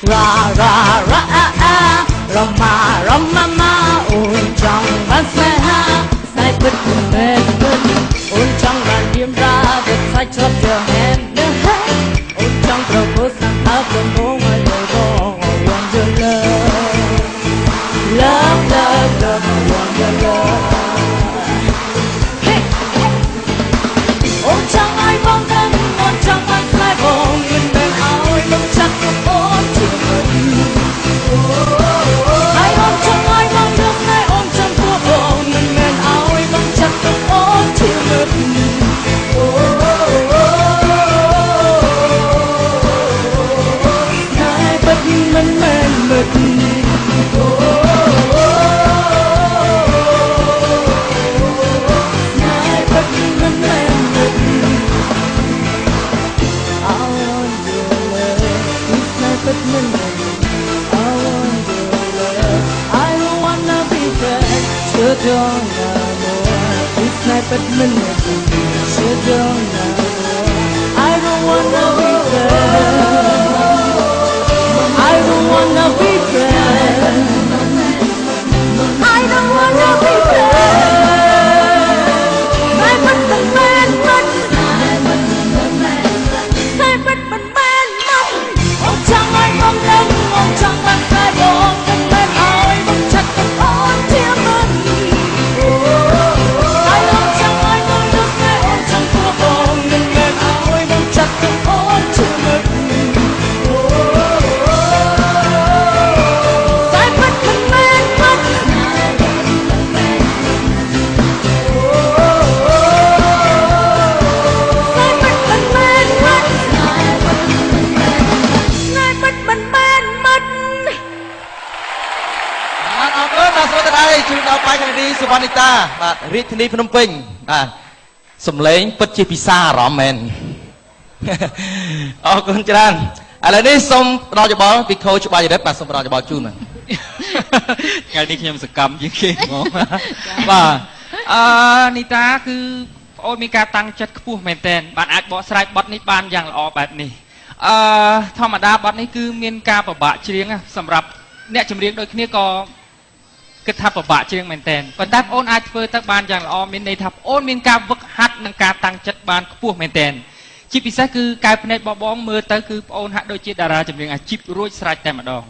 ra ra ra ra ma ra ma ma ôn trong ban xe ha sai bất mệt mệt ôn trong ban đêm ra vật sai chớp chờ hẹn nữa hết ôn trong đầu cố sang áo quần bố ngoài lời bó one your love love love love one your love ôn trong ai bóng thân ôn trong ban sai bóng mình bên áo bóng chắc ôn chưa mình ai ôm trong ai mong nước ai ôm trong cuộc bóng mình bên áo bóng chắc ôn chưa mình ai bất mình mệt mệt don't know more. It's not but minutes. You don't know more. I don't wanna be friends. I don't wanna be friends. I don't wanna be friends. I but the man, but I but the man, ông chẳng ai mong đến, ông chẳng bằng sai buồn, đừng bên ai mong chắc không ổn thiếu mình.สุวรรณิตาរាជធានីភ្នំពេញសំឡេងពិតជាពិសាអារម្មណ៍មែនអរគុណច្រើនឥឡូវនេះសូមផ្ដល់យោបល់ពីខូចច្បាស់ចរិតបាទសូមផ្ដល់យោបល់ជូនបាទថ្ងៃនេះខ្ញុំសកម្មជាងគេហ្មងបាទនីតាគឺប្អូនមានការតាំងចិត្តខ្ពស់មែនទែនបានអាចបកស្រាយបទនេះបានយ៉ាងល្អបែបនេះធម្មតាបទនេះគឺមានការពិបាកច្រៀងសម្រាប់អ្នកចម្រៀងដូចគ្នាក៏គិតថាពិបាកជាងមែនទែនប៉ុន្តែបងអាចធ្វើទៅបានយ៉ាងល្អមានន័យថាបងមានការវឹកហាត់និងការតាំងចិត្តបានខ្ពស់មែនទែនជាពិសេសគឺកែភ្នែកបងមើលទៅគឺបងហាក់ដូចជាតារាចម្រៀងអាជីពរួចស្រេចតែម្ដង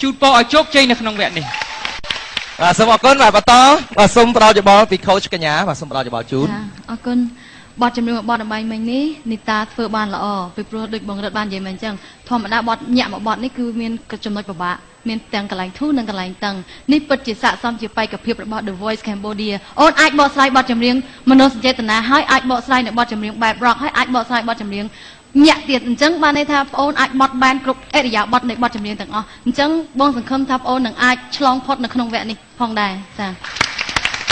ជូនពរឲ្យជោគជ័យនៅក្នុងវគ្គនេះបាទសូមអរគុណបាទបន្តបាទសូមផ្ដល់យោបល់ពីខូចកញ្ញាបាទសូមផ្ដល់យោបល់ជូនអរគុណបទចម្រៀងបទអំបញ្ញមិញនេះនីតាធ្វើបានល្អពីព្រោះដូចបងរត់បាននិយាយមកអញ្ចឹងធម្មតាបទញាក់មួយបទនេះគឺមានចំណុចពិបាកមានទាំងកន្លែងធូរនិងកន្លែងតឹងនេះពិតជាស័ក្តិសមជាបេក្ខភាពរបស់ The Voice Cambodia អូនអាចបកស្រាយបទចម្រៀងមនោសញ្ចេតនាហើយអាចបកស្រាយនៅបទចម្រៀងបែប rock ហើយអាចបកស្រាយបទចម្រៀងញាក់ទៀតអញ្ចឹងបានន័យថាបងអូនអាចបត់បែនគ្រប់អរិយាប័ត្រនៃបទចម្រៀងទាំងអស់អញ្ចឹងបងសង្ឃឹមថាបងអូននឹងអាចឆ្លងផុតនៅក្នុងវគ្គនេះផងដែរចា៎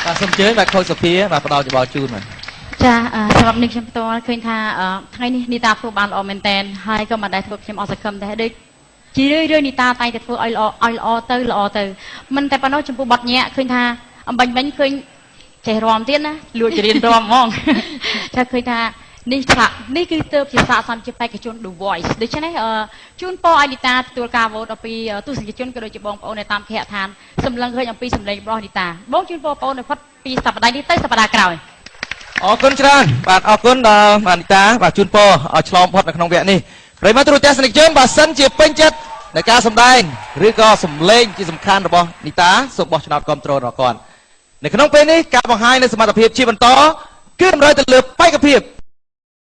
បាទសូមអញ្ជើញបាទខូចសុភាបាទផ្ដល់យោបល់ជូនបាទចាសម្រាប់នេះខ្ញុំផ្ទាល់ឃើញថាថ្ងៃនេះនីតាធ្វើបានល្អមែនតើហើយក៏មិនដែលធ្វើខ្ញុំអត់សង្ឃឹមដែរដូចជារឿយនីតាតែងតែធ្វើឲ្យល្អទៅមិនតែប៉ុណ្ណោះចំពោះបទញាក់ឃើញថាអំបញ្ញវិញឃើញចេះរាំទៀតណាលួចរៀនរាំហ្មងថាឃើញថានេះគឺទៅជាស័ក្តិសមជាបេក្ខជន The Voice ដូច្នេះជូនពរឲ្យនីតាទទួលការវោតអំពីទស្សនិកជនក៏ដូចជាបងប្អូននៅតាមគេហដ្ឋានសម្លឹងឃើញអំពីសម្លេងរបស់នីតាបងជូនពរបងប្អូននៅផុតពីសប្តាហ៍នេះទៅសប្តាហ៍ក្រោយអរគុណច្រើនបាទអរគុណដល់នីតាបាទជូនពរឲ្យឆ្លងផុតនៅក្នុងវគ្គនេះប្រិយមិត្តទូរទស្សនិកជនបើសិនជាពេញចិត្តในការសម្ដែងឬក៏សម្លេងជាសំខាន់របស់នីតាសូមបោះឆ្នោតគ្រប់គ្រងរបស់គាត់នៅក្នុងពេលនេះការបង្ហាញនៅសមត្ថភាពជាបន្តគឺតម្រូវទៅលើបេក្ខភាព